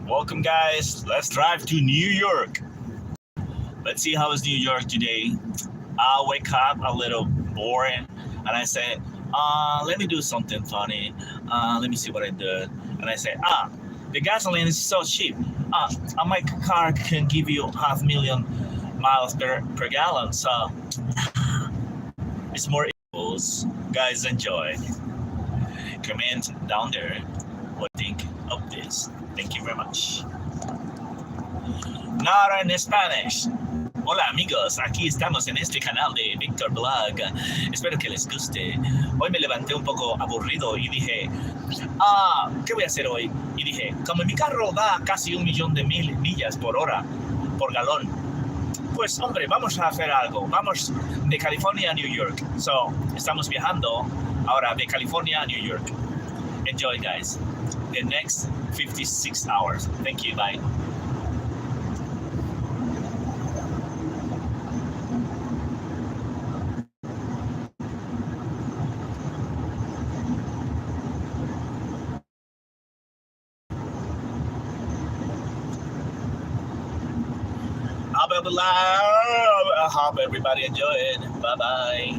Welcome, guys. Let's drive to New York. Let's see how is New York today. I wake up a little boring, and I say, let me do something funny. Let me see what I did. And I say, the gasoline is so cheap. My car can give you 500,000 miles per gallon, so it's more equals. Guys, enjoy. Comment down there what you think of this. Thank you very much. Not in Spanish. Hola amigos, aquí estamos en este canal de Víctor Blog. Espero que les guste. Hoy me levanté un poco aburrido y dije, ¿qué voy a hacer hoy? Y dije, como mi carro da casi 1,000,000 de millas por hora, por galón, pues hombre, vamos a hacer algo. Vamos de California a New York. So, estamos viajando ahora de California a New York. Enjoy, guys. The next 56 hours. Thank you, bye. I hope everybody enjoy it. Bye-bye.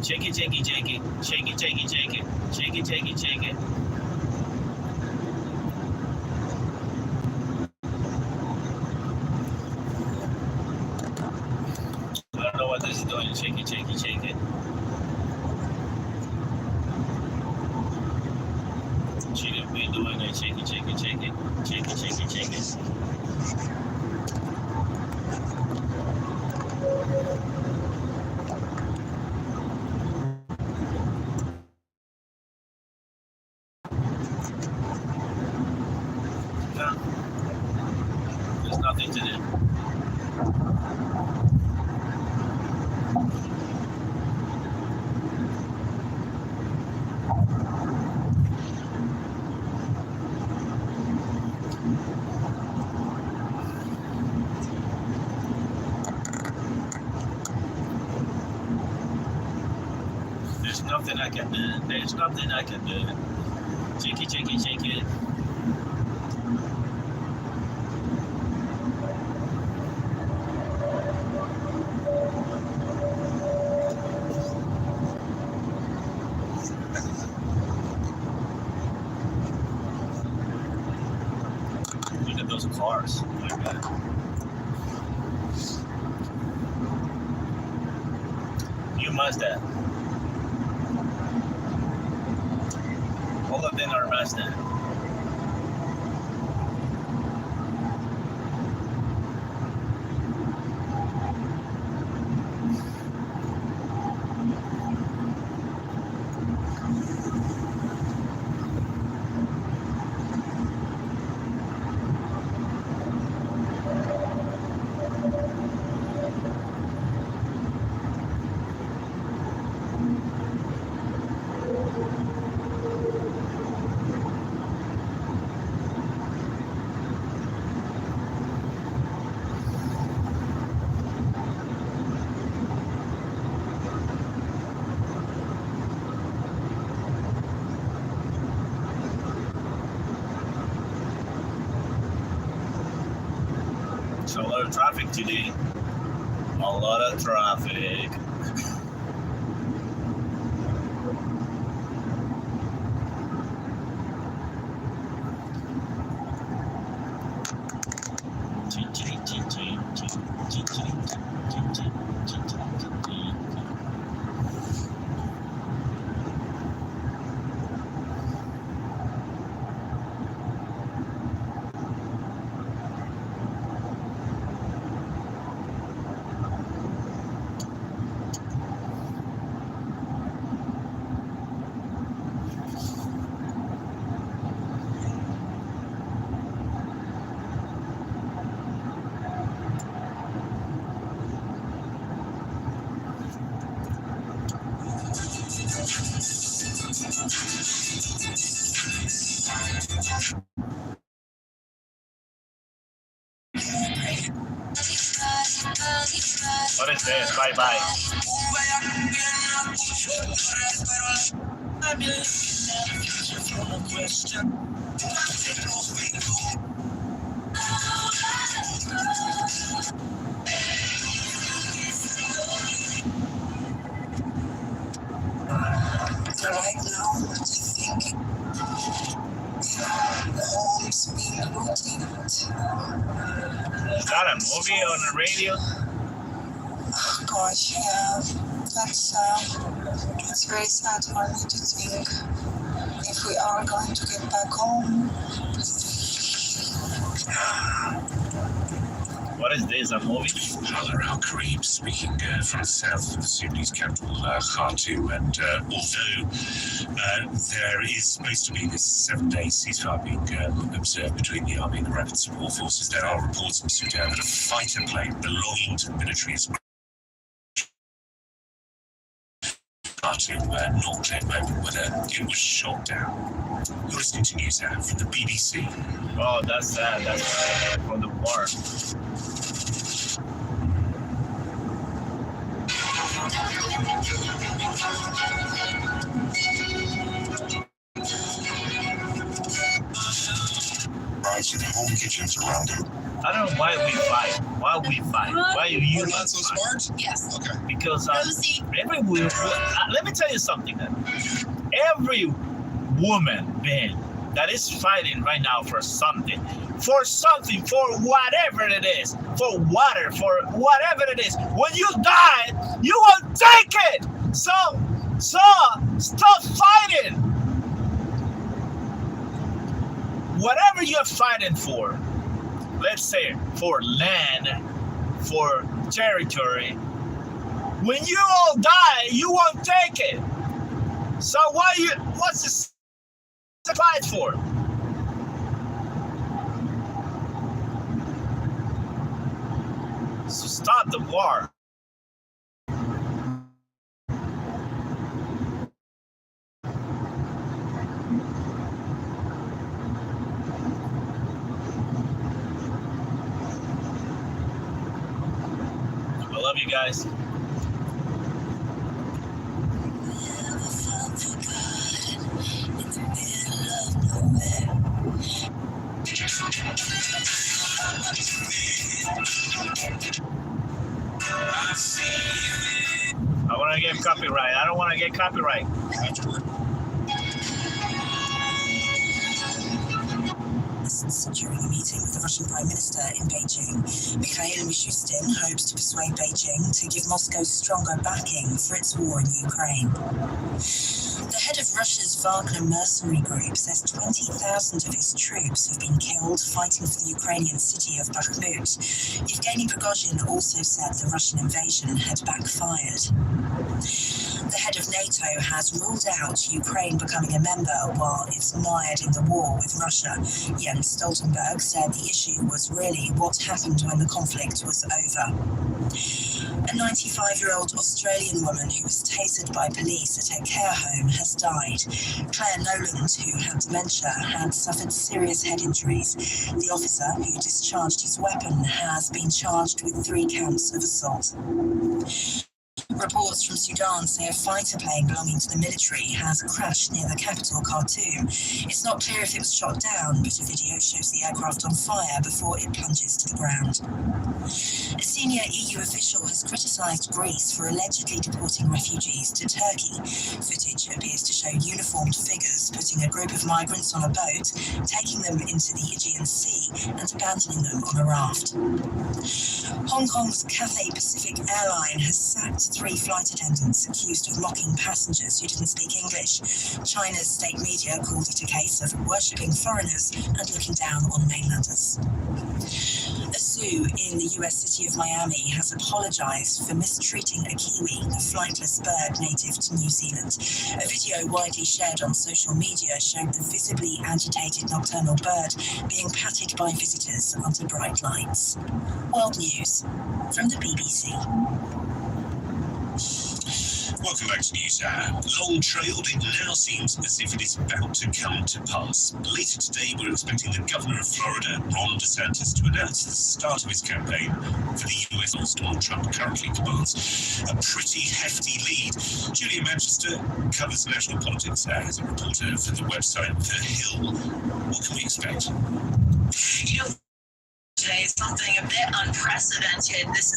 Shake it, shake it, shake it, shake it, shake it, shake it, shake it, shake it, shake it. I don't know what this is doing. Shake it, shake it, shake it. Shouldn't be doing it. Shake it, shake it, shake it, shake it, shake it, shake it. There's nothing to do. There's nothing I can do. There's nothing I can do. Shake it, shake it, shake it. Look at those cars. Oh my God. New Mazda. All of them are Mazda. So a lot of traffic today. A lot of traffic. What is this? Bye bye. Right now, what do you think? Home's being rotated. Is that a movie on the radio? Gosh, yeah. It's very sad for me to think if we are going to get back home. What is this, a movie? Hala Al-Kareem speaking from the south of the Sudanese capital, Khartoum, and although there is supposed to be this 7-day ceasefire being observed between the army and the rapid support forces, there are reports in Sudan that a fighter plane belonging to the military is Khartoum not clear moment whether it was shot down. You're listening to News Hour from the BBC. Oh, that's sad. That's from the war. Rise in home kitchens around it. I don't know why we fight. Why you not so fight? smart? Yes. Okay. Because Rosie. let me tell you something. Every woman, man, that is fighting right now for something, for whatever it is, for water, for whatever it is. When you die, you will take it. So stop fighting. Whatever you're fighting for, let's say for land, for territory, when you all die, you won't take it. So what's this to fight for? So stop the war. I love you guys. I want to get copyright. I don't want to get copyright. During a meeting with the Russian Prime Minister in Beijing, Mikhail Mishustin hopes to persuade Beijing to give Moscow stronger backing for its war in Ukraine. The head of Russia's Wagner mercenary group says 20,000 of his troops have been killed fighting for the Ukrainian city of Bakhmut. Yevgeny Prigozhin also said the Russian invasion had backfired. The head of NATO has ruled out Ukraine becoming a member while it's mired in the war with Russia. Jens Stoltenberg said the issue was really what happened when the conflict was over. A 95-year-old Australian woman who was tasered by police at her care home has died. Claire Noland, who had dementia, had suffered serious head injuries. The officer who discharged his weapon has been charged with 3 counts of assault. Reports from Sudan say a fighter plane belonging to the military has crashed near the capital, Khartoum. It's not clear if it was shot down, but a video shows the aircraft on fire before it plunges to the ground. A senior EU official has criticised Greece for allegedly deporting refugees to Turkey. Footage appears to show uniformed figures putting a group of migrants on a boat, taking them into the Aegean Sea and abandoning them on a raft. Hong Kong's Cathay Pacific Airline has sacked 3 flight attendants accused of mocking passengers who didn't speak English. China's state media called it a case of worshipping foreigners and looking down on mainlanders. A zoo in the US city of Miami has apologized for mistreating a kiwi, a flightless bird native to New Zealand. A video widely shared on social media showed the visibly agitated nocturnal bird being patted by visitors under bright lights. World News from the BBC. Welcome welcome back to News Hour. Long trailed, it now seems as if it is about to come to pass. Later today, we're expecting the governor of Florida, Ron DeSantis, to announce the start of his campaign for the US, as Donald Trump currently commands a pretty hefty lead. Julia Manchester covers national politics as a reporter for the website The Hill. What can we expect? Today is something a bit unprecedented. This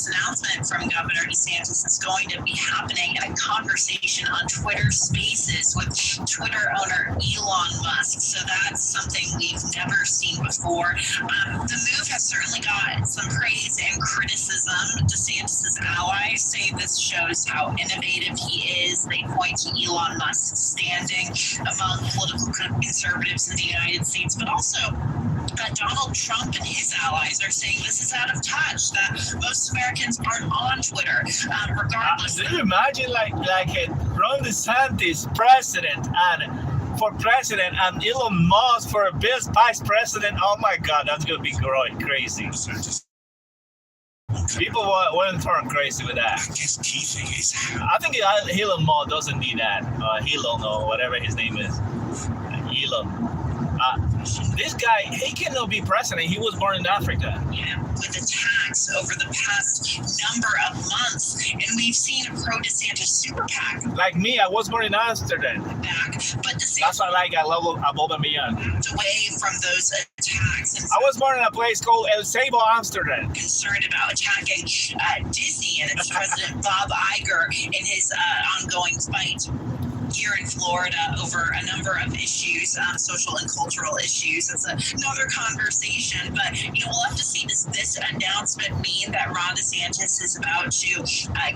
announcement from Governor DeSantis is going to be happening in a conversation on Twitter Spaces with Twitter owner Elon Musk. So that's something we've never seen before. The move has certainly got some praise and criticism. DeSantis' allies say this shows how innovative he is. They point to Elon Musk's standing among political conservatives in the United States, but also Donald Trump and his allies are saying this is out of touch, that most Americans aren't on Twitter, regardless. Do you imagine like Ron DeSantis president and Elon Musk for vice president? Oh my God, that's going to be crazy. People wouldn't turn crazy with that. I guess key thing is I think Elon Musk doesn't need that. Elon or whatever his name is. Elon. This guy, he cannot be president. He was born in Africa. Yeah, with attacks over the past number of months, and we've seen a pro-DeSantis super PAC Like me, I was born in Amsterdam. back, but DeSantis That's why I love Aubameyang. backed away from those attacks and I was born in a place called El Seibo, Amsterdam. concerned about attacking Disney and its president Bob Iger in his ongoing fight here in Florida over a number of issues, social and cultural issues. It's another conversation, but we'll have to see. Does this announcement mean that Ron DeSantis is about to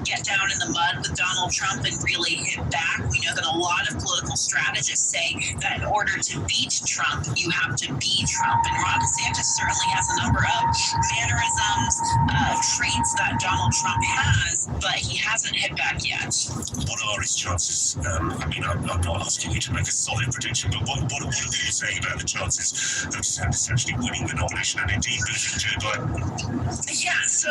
get down in the mud with Donald Trump and really hit back? We know that a lot of political strategists say that in order to beat Trump, you have to be Trump, and Ron DeSantis certainly has a number of mannerisms, traits that Donald Trump has, but he hasn't hit back yet. what are his chances? I'm not asking you to make a solid prediction, but what are you saying about the chances of DeSantis actually winning the nomination and indeed beating Joe Biden? Yeah, so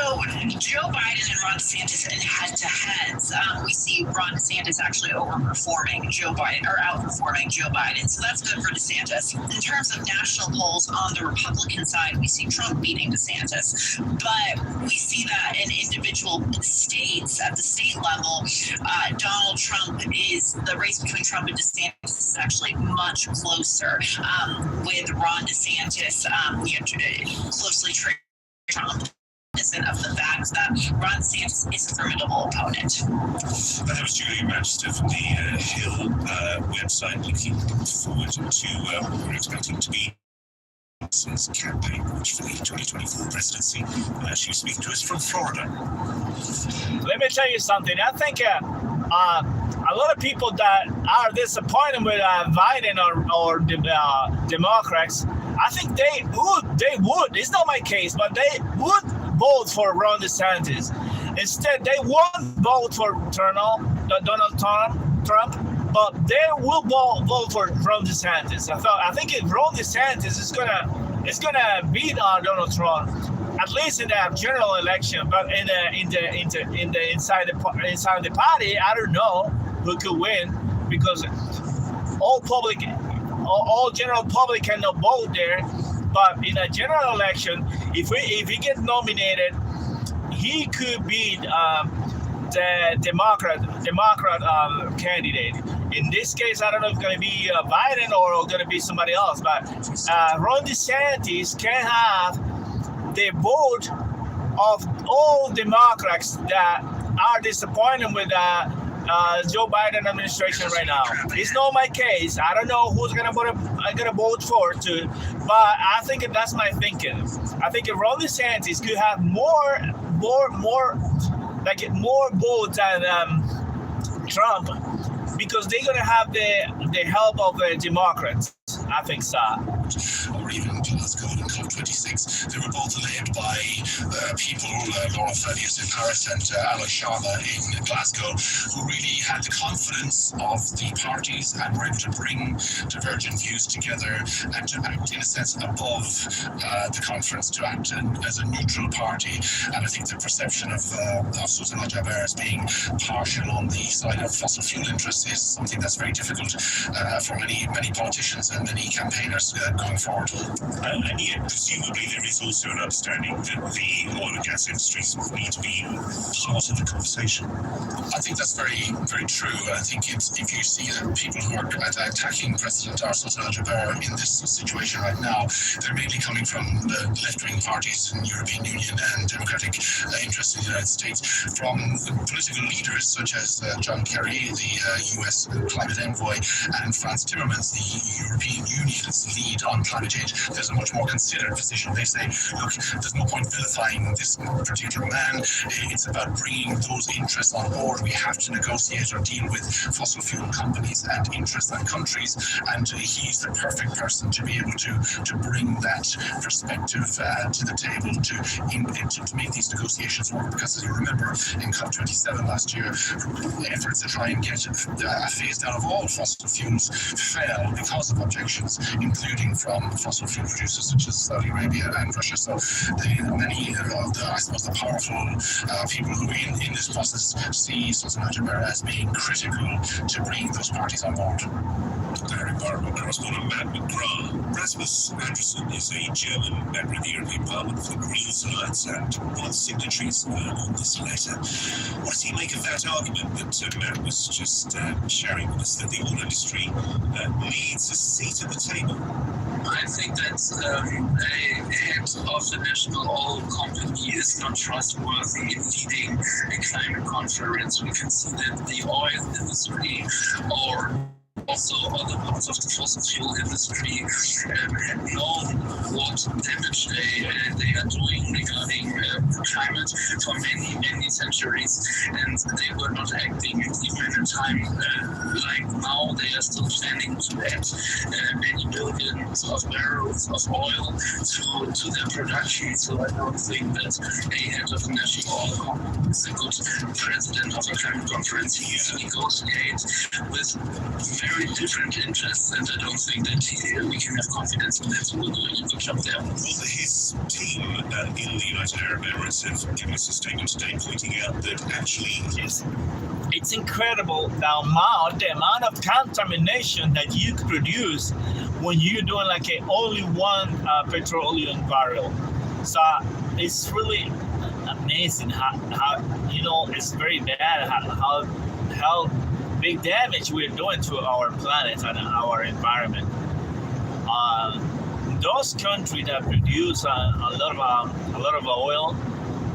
Joe Biden and Ron DeSantis in head-to-heads, we see Ron DeSantis actually outperforming Joe Biden, so that's good for DeSantis. In terms of national polls on the Republican side, we see Trump beating DeSantis, but we see that in individual states, at the state level, Donald Trump the race between Trump and DeSantis is actually much closer, with Ron DeSantis closely tracking Trump. Of the fact that Ron DeSantis is a formidable opponent. That was Julia Manchester from the Hill website, looking forward to what we're expecting to be his campaign launch for the 2024 presidency. She was speaking to us from Florida. Let me tell you something. I think a lot of people that are disappointed with Biden or Democrats, I think they would. It's not my case, but they would vote for Ron DeSantis. Instead, they won't vote for Donald Trump, but they will vote for Ron DeSantis. I think if Ron DeSantis is gonna beat Donald Trump, at least in the general election, but inside the party, I don't know who could win, because all general public cannot vote there. But in a general election, if he gets nominated, he could beat the Democrat candidate. In this case, I don't know if it's going to be Biden or going to be somebody else. But Ron DeSantis can have the vote of all Democrats that are disappointed with Joe Biden administration right now. It's not my case. I don't know who's gonna vote for to, but I think that's my thinking. I think if Ron DeSantis could have more votes than Trump, because they're gonna have the help of the Democrats. I think so. Or even Glasgow and COP26, there are both led by people, Laurent Fabius in Paris and Alex Sharma in Glasgow, who really had the confidence of the parties and were able to bring divergent views together and to act, in a sense, above the conference, to act as a neutral party. And I think the perception of Sultan Al Jaber as being partial on the side of fossil fuel interests is something that's very difficult for many politicians and many campaigners going forward. And yet, presumably, there is also an understanding that the oil and gas industries need to be part of the conversation. I think that's very, very true. I think if you see that people who are attacking President Sultan Al Jaber in this situation right now, they're mainly coming from the left-wing parties in the European Union and democratic interests in the United States, from political leaders such as John Kerry, the US climate envoy, and Frans Timmermans, the European Union's lead on climate change. There's a much more considered position. They say, look, there's no point vilifying this particular man. It's about bringing those interests on board. We have to negotiate or deal with fossil fuel companies and interests and countries, and he's the perfect person to be able to bring that perspective to the table to make these negotiations work. Because as you remember, in COP27 last year, efforts to try and get a phased out of all fossil fuels failed because of objections, including from fossil fuel producers such as Saudi Arabia and Russia. So many of the, I suppose, the powerful people who in this process see Sultan Al Jaber as being critical to bringing those parties on board. Larry Barber, correspondent Matt McGrath. Rasmus Anderson is a German member of the European Parliament for the Greens Alliance and one of the signatories on this letter. What does he make of that argument that Matt was just sharing with us, that the oil industry needs a seat at the table? I think that a head of the national oil company is not trustworthy in leading a climate conference. We can see that the oil industry, or also other parts of the fossil fuel industry, had known what damage they are doing regarding climate for many centuries, and they were not acting. Even in a time like now, they are still planning to add many billions of barrels of oil to their production. So I don't think that a head of the national oil company is a good president of a climate conference. He needs to negotiate with very different interests, and I don't think that we can have confidence in that we're doing a good job there. Well, his team in the United Arab Emirates have given us a statement today pointing out that actually it's incredible the amount of contamination that you could produce when you're doing like only one petroleum barrel. So it's really amazing how it's very bad how big damage we're doing to our planet and our environment. Those countries that produce a lot of oil,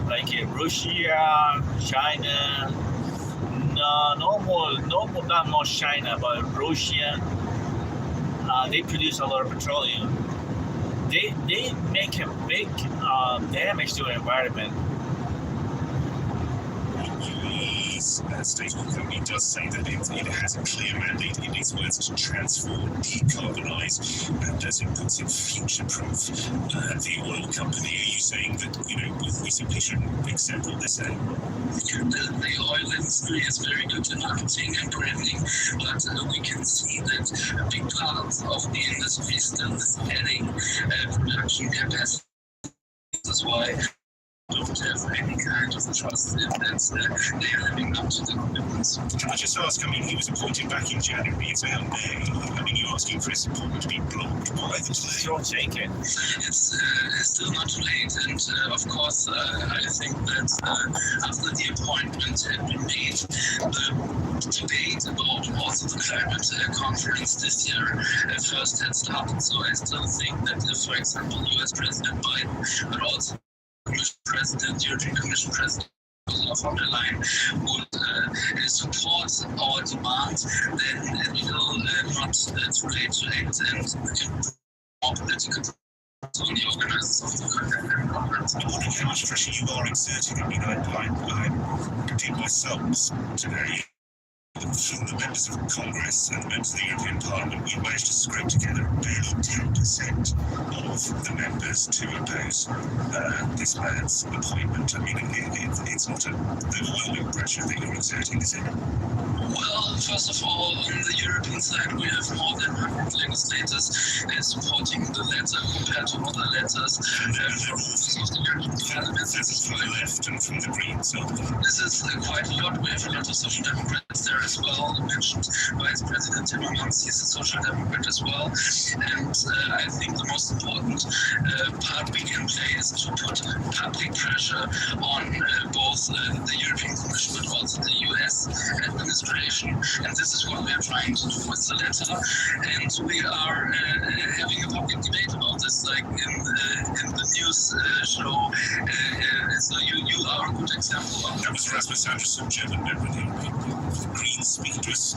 like Russia, China, not much China, but Russia, they produce a lot of petroleum. They make a big damage to the environment. State-owned company does say that it has a clear mandate, in its words, to transform, decarbonise, and as it puts it, future-proof the oil company. Are you saying that we simply shouldn't accept what they're saying? The oil industry is very good in marketing and branding, but we can see that a big part of the industry still is adding production capacity. That's why don't have any kind of trust in that they are living up to the commitments. Can I just ask, he was appointed back in January, it's out May. You're asking for his appointment to be blocked by the delay. Don't take it. It's still not too late, and of course, I think that after the appointment had been made, the debate about also the climate conference this year first had started. So I still think that if, for example, US President Biden, but also European Commission President von der Leyen would support our demand, then it will not too late to act and more political on the organizers of the conference. I'm wondering how much pressure you are exerting. I did my subs today. from the members of Congress and the members of the European Parliament, we managed to scrape together barely 10% of the members to oppose this man's appointment. I mean, it's not an overwhelming pressure that you're exerting, is it? Well, first of all, on the European side, we have more than 100 legislators supporting the letter compared to other letters. And they're all from the European Parliament. This is from the left and from the Greens. So this is quite a lot. We have a lot of Social Democrats there as well. You mentioned Vice President Timmermans, he's a Social Democrat as well. And I think the most important part we can play is to put public pressure on both the European Commission but also the US administration. And this is what we are trying to do with the letter. And we are having a public debate about this, like in the news show. So you are a good example of that was Rasmus Andersson, German member of the European Parliament. The Greens speaking to us.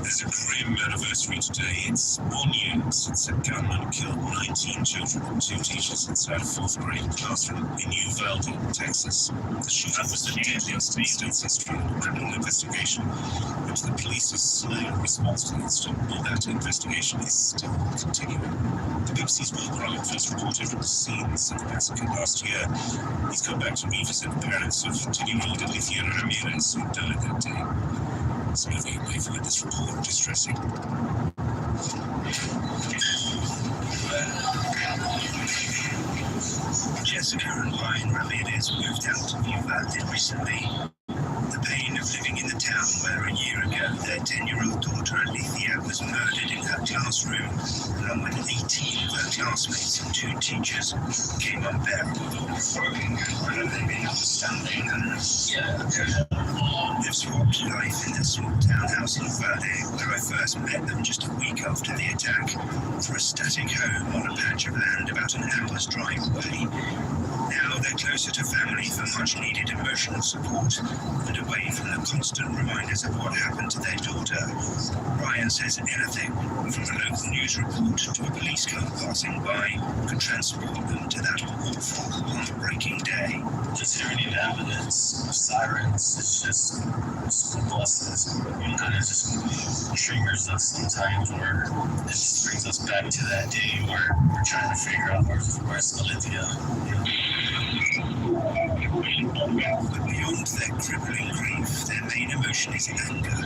There's a grim anniversary today. It's 1 year since a gunman killed 19 children and 2 teachers inside a 4th grade classroom in Uvalde, Texas. The shooting was the deadliest in state's history in a criminal investigation, and the police's slow response to the incident, while that investigation is still continuing. The BBC's Will Bryan first reported from the scenes of the massacre last year. He's come back to revisit the parents of 10-year-old Alicia Ramirez, who died that day. Some of you may find this report distressing. Jessica and Ryan Ramirez moved out of Uvalde recently. The pain of living in the town where a year ago their 10-year-old daughter Alicia was murdered in her classroom, along with 18 of her classmates and 2 teachers, became unbearable. They've swapped life in their small townhouse in Uvalde, where I first met them just a week after the attack, for a static home on a patch of land about an hour's drive away. Now they're closer to family for much-needed emotional support and away from the constant reminders of what happened to their daughter. Ryan says anything, from a local news report to a police car passing by, could transport them to that awful, heartbreaking day. Just hearing the evidence, sirens, it's just school buses, kind of just triggers us sometimes, where it just brings us back to that day where we're trying to figure out where's Olivia. But beyond their crippling grief, their main emotion is anger.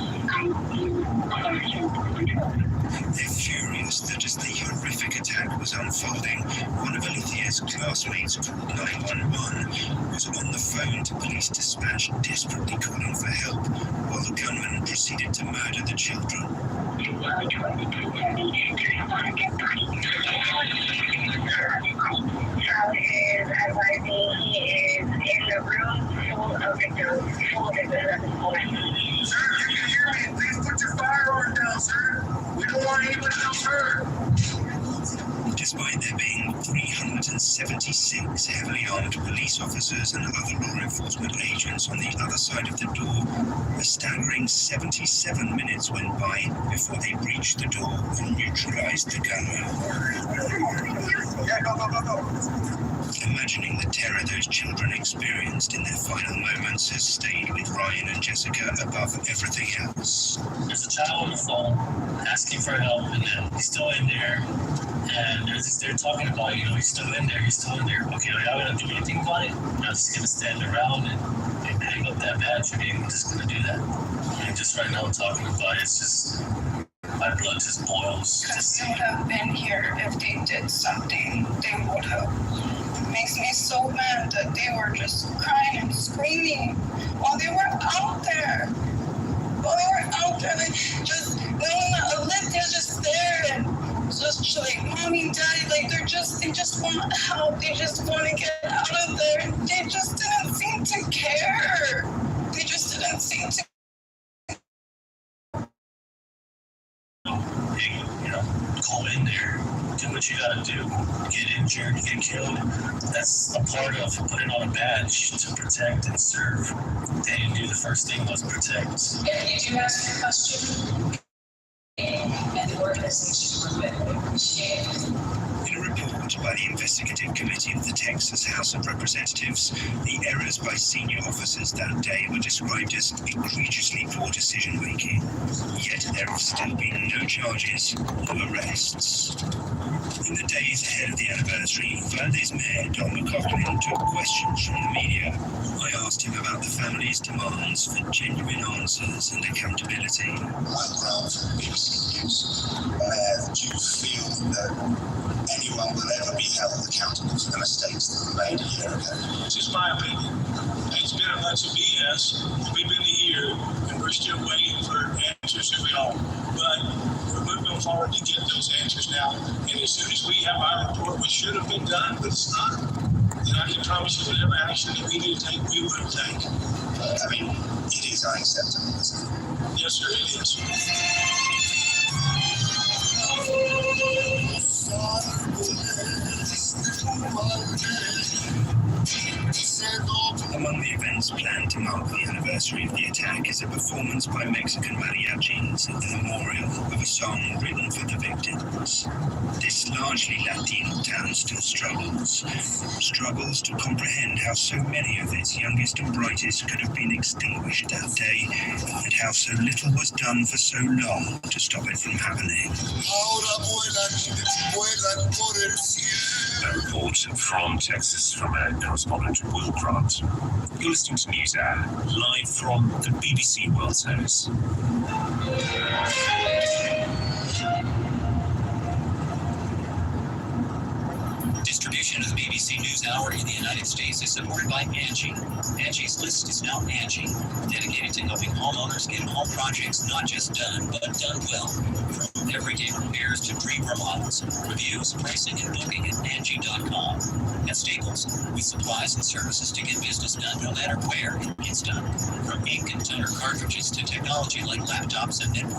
They're furious that as the horrific attack was unfolding, one of Alicia's classmates called 911, was on the phone to police dispatch, desperately calling for help, while the gunman proceeded to murder the children. Is advising he is in the room full of victims, full of victims at this moment. Sir, if you hear me, please put your firearm down, sir. We don't want anybody else hurt. Despite there being 376 heavily armed police officers and other law enforcement agents on the other side of the door, a staggering 77 minutes went by before they breached the door and neutralized the gunman. Yeah, go. Imagining the terror those children experienced in their final moments has stayed with Ryan and Jessica above everything else. There's a child on the phone asking for help, and then he's still in there, and they're talking about, he's still in there. Okay, are y'all gonna do anything about it? I'm just gonna stand around and hang up that badge, or I'm just gonna do that. I mean, just right now talking about it, it's just, my blood just boils. Because they would have been here if they did something, they would have. It makes me so mad that they were just crying and screaming while they were out there. They just knowing that Olivia's just there and just like mommy, daddy, like they just want help. They just want to get out of there. And they just didn't seem to care. They just didn't seem to. Go in there, do what you gotta do. Get injured, get killed. That's a part of putting on a badge to protect and serve. They didn't do the first thing was protect. If you do ask a question, and the organization In a report by the Investigative Committee of the Texas House of Representatives, the errors by senior officers that day were described as egregiously poor decision-making. Yet there have still been no charges, no arrests. In the days ahead of the anniversary, Valdez Mayor Don McLaughlin took questions from the media. I asked him about the family's demands for genuine answers and accountability. I'm proud for BBC News. Do you feel that anyone will ever be held accountable for the mistakes that were made a year ago? It's just my opinion. It's been a bunch of BS. We've been here and we're still waiting for answers that we all. But we're moving forward to get those answers now. And as soon as we have our report, which should have been done, but it's not, then I can promise you whatever action that we need to take, we will take. I mean, it is unacceptable, isn't it? Yes, sir, it is. Among the events planned to mark the anniversary of the attack is a performance by Mexican mariachis at the memorial of a song written for the victims. This largely Latino town still struggles to comprehend how so many of its youngest and brightest could have been extinguished that day, and how so little was done for so long to stop it from happening. A report from Texas from our correspondent Will Grant. You're listening to News Hour, live from the BBC World Service. Distribution of the BBC NewsHour in the United States is supported by Angie. Angie's List is now Angie, dedicated to helping homeowners get home projects not just done, but done well. From everyday repairs to pre-remodels, reviews, pricing, and booking at Angie.com. At Staples, with supplies and services to get business done no matter where it gets done. From ink and toner cartridges to technology like laptops and network